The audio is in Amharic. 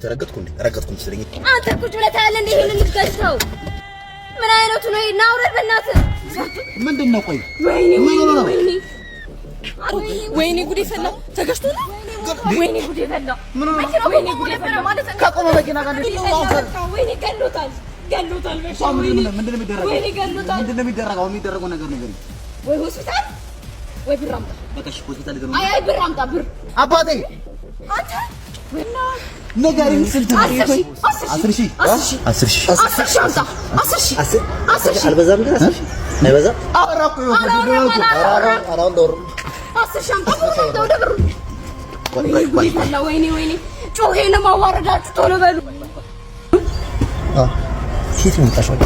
ተረገጥኩ እንዴ ረገጥኩ መስለኝ አንተ ቁጭ ብለህ ታያለህ እንዴ ይሄንን ልትገጭተው ምን አይነቱ ነው ናውረድ በእናትህ ምንድነው ቆይ ወይኔ ጉዴ ፈላ ተገጭቶ ነው ወይኔ ጉዴ ፈላ ወይኔ ጉዴ ፈላ ማለት ከቆመ መኪና ጋር ወይኔ ገሎታል ምንድነው የሚደረገው የሚደረገው ነገር ወይ ሆስፒታል ወይ ብር አምጣ በቃሽ ሆስፒታል ገር አይ ብር አምጣ ብር አባቴ አንተ ወይና ነገርኝ ስንት ነው 10 አልበዛም ግን 10 አይበዛም አራኩ አራው ዶር 10 አምጣ ብር ወይኔ ጮሄ ለማዋረዳችሁ ቶሎ በሉ ሴት ነው ታሽዋል